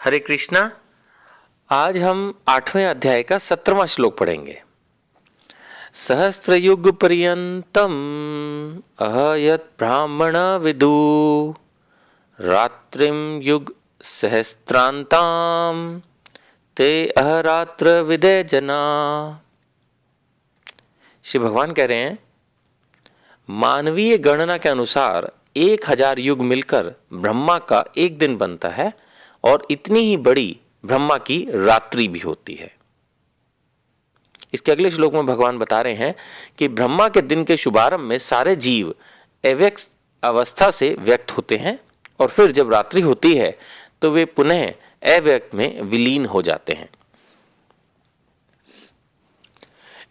हरे कृष्णा। आज हम 8वें अध्याय का 17वां श्लोक पढ़ेंगे। सहस्त्रयुग पर्यंतम अहयत ब्राह्मण विदु रात्रिम युग सहस्त्रांताम ते अहरात्र विदे जना। श्री भगवान कह रहे हैं, मानवीय गणना के अनुसार 1000 युग मिलकर ब्रह्मा का एक दिन बनता है और इतनी ही बड़ी ब्रह्मा की रात्रि भी होती है। इसके अगले श्लोक में भगवान बता रहे हैं कि ब्रह्मा के दिन के शुभारंभ में सारे जीव अव्यक्त अवस्था से व्यक्त होते हैं और फिर जब रात्रि होती है तो वे पुनः अव्यक्त में विलीन हो जाते हैं।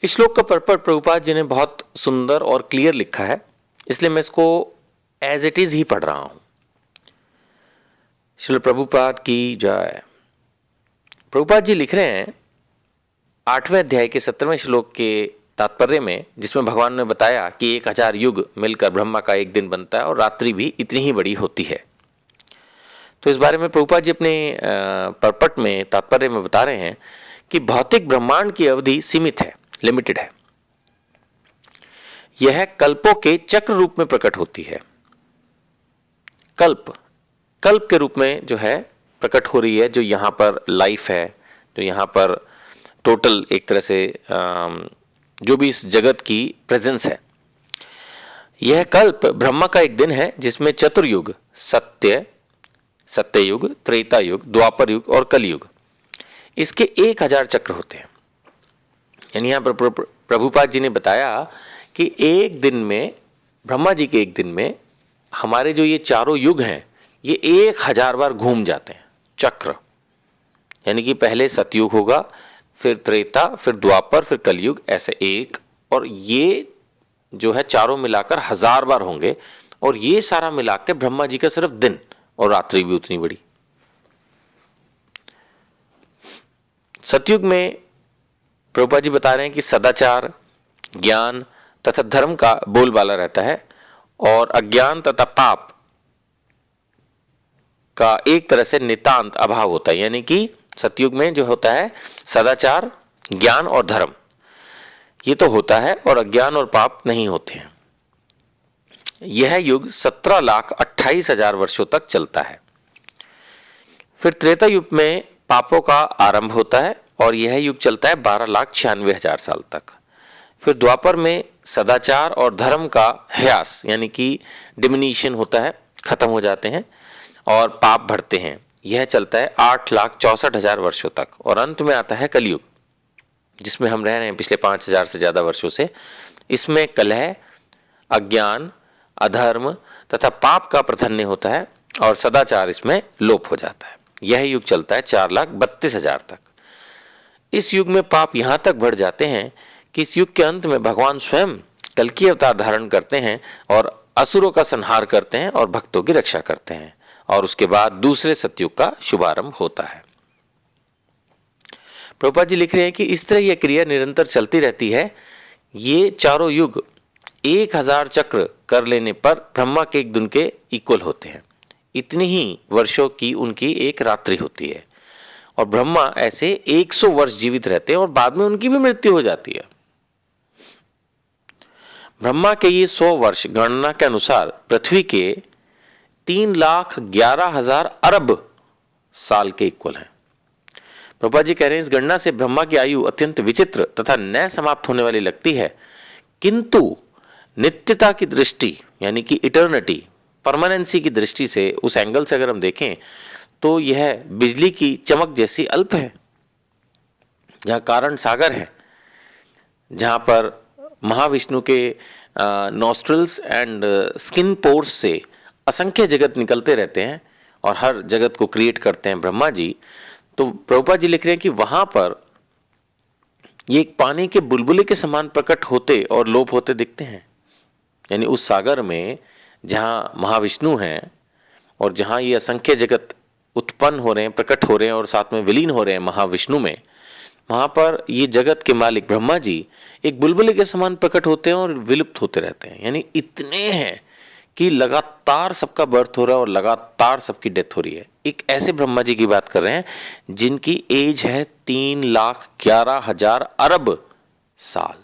इस श्लोक का पर्पट प्रभुपाद जी ने बहुत सुंदर और क्लियर लिखा है, इसलिए मैं इसको एज इट इज ही पढ़ रहा हूं। श्रील प्रभुपाद की जय। प्रभुपाद जी लिख रहे हैं 8वें अध्याय के 17वें श्लोक के तात्पर्य में, जिसमें भगवान ने बताया कि 1000 युग मिलकर ब्रह्मा का एक दिन बनता है और रात्रि भी इतनी ही बड़ी होती है। तो इस बारे में प्रभुपाद जी अपने पर्पट में तात्पर्य में बता रहे हैं कि भौतिक ब्रह्मांड की अवधि सीमित है, लिमिटेड है। यह कल्पों के चक्र रूप में प्रकट होती है। कल्प के रूप में जो है प्रकट हो रही है, जो यहां पर लाइफ है, जो यहां पर टोटल एक तरह से जो भी इस जगत की प्रेजेंस है। यह कल्प ब्रह्मा का एक दिन है जिसमें चतुर्युग, सत्ययुग, त्रेता युग, द्वापर युग और कलयुग, इसके 1000 चक्र होते हैं। यानी यहां पर प्रभुपाद जी ने बताया कि एक दिन में, ब्रह्मा जी के एक दिन में हमारे जो ये चारों युग हैं ये 1000 बार घूम जाते हैं, चक्र। यानी कि पहले सतयुग होगा, फिर त्रेता, फिर द्वापर, फिर कलयुग, ऐसे एक, और ये जो है चारों मिलाकर 1000 बार होंगे। और ये सारा मिलाकर ब्रह्मा जी का सिर्फ दिन और रात्रि भी उतनी बड़ी। सतयुग में प्रभुपाद जी बता रहे हैं कि सदाचार, ज्ञान तथा धर्म का बोलबाला रहता है और अज्ञान तथा पाप का एक तरह से नितांत अभाव होता है। यानी कि सतयुग में जो होता है सदाचार, ज्ञान और धर्म, ये तो होता है और अज्ञान और पाप नहीं होते हैं। यह युग 17,28,000 वर्षों तक चलता है। फिर त्रेता युग में पापों का आरंभ होता है और यह युग चलता है 12,96,000 साल तक। फिर द्वापर में सदाचार और धर्म का ह्रास यानी कि डिमिनिशन होता है, खत्म हो जाते हैं और पाप बढ़ते हैं। यह चलता है 8,64,000 वर्षों तक। और अंत में आता है कलयुग, जिसमें हम रह रहे हैं पिछले 5,000 से ज्यादा वर्षों से। इसमें कलह, अज्ञान, अधर्म तथा पाप का प्राधान्य होता है और सदाचार इसमें लोप हो जाता है। यह युग चलता है 4,32,000 तक। इस युग में पाप यहां तक बढ़ जाते हैं कि इस युग के अंत में भगवान स्वयं कल्कि अवतार धारण करते हैं और असुरों का संहार करते हैं और भक्तों की रक्षा करते हैं, और उसके बाद दूसरे सतयुग का शुभारंभ होता है। प्रभुपाद जी लिख रहे हैं कि इस तरह यह क्रिया निरंतर चलती रहती है। ये चारों युग 1000 चक्र कर लेने पर ब्रह्मा के एक दिन के इक्वल होते हैं। इतनी ही वर्षों की उनकी एक रात्रि होती है और ब्रह्मा ऐसे 100 वर्ष जीवित रहते हैं और बाद में उनकी भी मृत्यु हो जाती है। ब्रह्मा के ये 100 वर्ष गणना के अनुसार पृथ्वी के 3,11,000 अरब साल के इक्वल है। प्रभुपाद जी कह रहे हैं, इस गणना से ब्रह्मा की आयु अत्यंत विचित्र तथा न समाप्त होने वाली लगती है, किंतु नित्यता की दृष्टि यानी कि इटर्निटी, परमानेंसी की दृष्टि से, उस एंगल से अगर हम देखें तो यह बिजली की चमक जैसी अल्प है। जहां कारण सागर है, जहां पर महाविष्णु के नॉस्ट्रल्स एंड स्किन पोर्स से असंख्य जगत निकलते रहते हैं और हर जगत को क्रिएट करते हैं ब्रह्मा जी। तो प्रभुपाद जी लिख रहे हैं कि वहां पर ये एक पानी के बुलबुले के समान प्रकट होते और लोप होते दिखते हैं। यानी उस सागर में जहां महाविष्णु हैं और जहां ये असंख्य जगत उत्पन्न हो रहे हैं, प्रकट हो रहे हैं और साथ में विलीन हो रहे हैं महाविष्णु में, वहां पर ये जगत के मालिक ब्रह्मा जी एक बुलबुले के समान प्रकट होते हैं और विलुप्त होते रहते हैं। यानी इतने हैं कि लगातार लगातार सबका बर्थ हो रहा है और लगातार सबकी डेथ हो रही है। एक ऐसे ब्रह्मा जी की बात कर रहे हैं जिनकी एज है 3,11,000 अरब साल।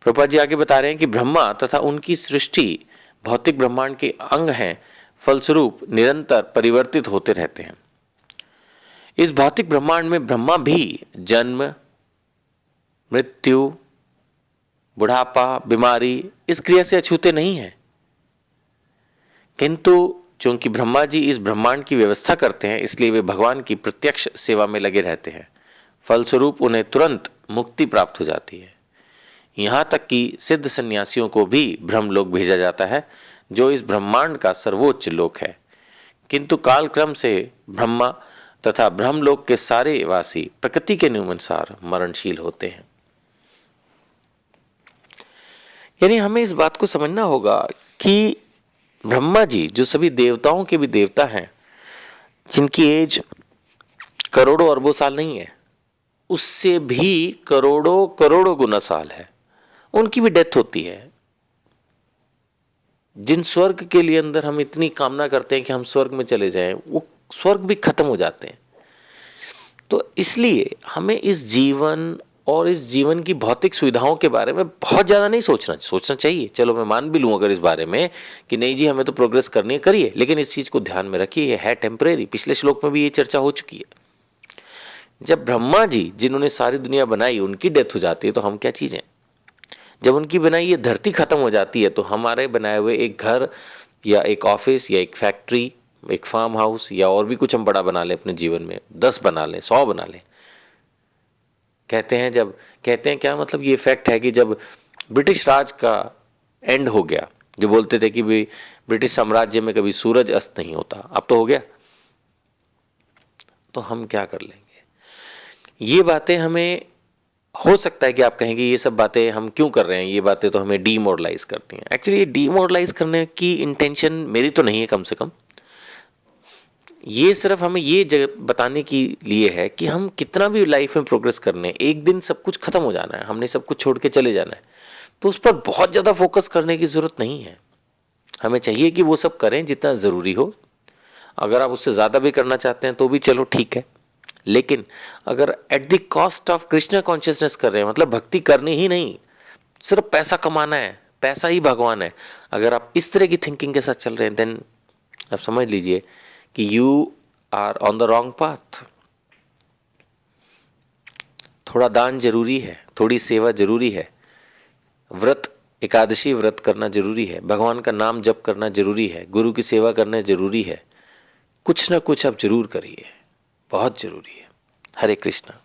प्रभुपाद जी आगे बता रहे हैं कि ब्रह्मा तथा उनकी सृष्टि भौतिक ब्रह्मांड के अंग हैं, फलस्वरूप निरंतर परिवर्तित होते रहते हैं। इस भौतिक ब्रह्मांड में ब्रह्मा भी जन्म, मृत्यु, बुढ़ापा, बीमारी इस क्रिया से अछूते नहीं है, किंतु चूंकि ब्रह्मा जी इस ब्रह्मांड की व्यवस्था करते हैं इसलिए वे भगवान की प्रत्यक्ष सेवा में लगे रहते हैं। फलस्वरूप उन्हें तुरंत मुक्ति प्राप्त हो जाती है। यहां तक कि सिद्ध सन्यासियों को भी ब्रह्मलोक भेजा जाता है, जो इस ब्रह्मांड का सर्वोच्च लोक है। किंतु कालक्रम से ब्रह्मा तथा ब्रह्मलोक के सारे वासी प्रकृति के नियमानुसार मरणशील होते हैं। यानी हमें इस बात को समझना होगा कि ब्रह्मा जी जो सभी देवताओं के भी देवता हैं, जिनकी एज करोड़ों अरबों साल नहीं है, उससे भी करोड़ों करोड़ों गुना साल है, उनकी भी डेथ होती है। जिन स्वर्ग के लिए अंदर हम इतनी कामना करते हैं कि हम स्वर्ग में चले जाएं, वो स्वर्ग भी खत्म हो जाते हैं। तो इसलिए हमें इस जीवन और इस जीवन की भौतिक सुविधाओं के बारे में बहुत ज्यादा नहीं सोचना चाहिए। चलो मैं मान भी लूं अगर इस बारे में कि नहीं जी हमें तो प्रोग्रेस करनी है, करिए, लेकिन इस चीज को ध्यान में रखिए, ये है टेम्परेरी। पिछले श्लोक में भी ये चर्चा हो चुकी है। जब ब्रह्मा जी जिन्होंने सारी दुनिया बनाई उनकी डेथ हो जाती है तो हम क्या चीजें। जब उनकी बनाई ये धरती खत्म हो जाती है तो हमारे बनाए हुए एक घर या एक ऑफिस या एक फैक्ट्री, एक फार्म हाउस या और भी कुछ हम बड़ा बना लें अपने जीवन में, 10 बना लें, 100 बना लें। कहते हैं क्या मतलब, ये फैक्ट है कि जब ब्रिटिश राज का एंड हो गया, जो बोलते थे कि भी ब्रिटिश साम्राज्य में कभी सूरज अस्त नहीं होता, अब तो हो गया, तो हम क्या कर लेंगे। ये बातें हमें, हो सकता है कि आप कहेंगे ये सब बातें हम क्यों कर रहे हैं, ये बातें तो हमें डीमोरलाइज करती हैं। एक्चुअली ये डीमोरलाइज करने की इंटेंशन मेरी तो नहीं है, कम से कम ये सिर्फ हमें ये बताने के लिए है कि हम कितना भी लाइफ में प्रोग्रेस करने, एक दिन सब कुछ खत्म हो जाना है, हमने सब कुछ छोड़ के चले जाना है, तो उस पर बहुत ज़्यादा फोकस करने की ज़रूरत नहीं है। हमें चाहिए कि वो सब करें जितना ज़रूरी हो। अगर आप उससे ज़्यादा भी करना चाहते हैं तो भी चलो ठीक है, लेकिन अगर at the cost of Krishna consciousness कर रहे हैं, मतलब भक्ति करनी ही नहीं, सिर्फ पैसा कमाना है, पैसा ही भगवान है, अगर आप इस तरह की थिंकिंग के साथ चल रहे हैं, देन आप समझ लीजिए कि you are on the wrong path. थोड़ा दान जरूरी है, थोड़ी सेवा जरूरी है, व्रत, एकादशी व्रत करना जरूरी है, भगवान का नाम जप करना जरूरी है, गुरु की सेवा करना जरूरी है, कुछ ना कुछ आप जरूर करिए, बहुत जरूरी है। हरे कृष्णा।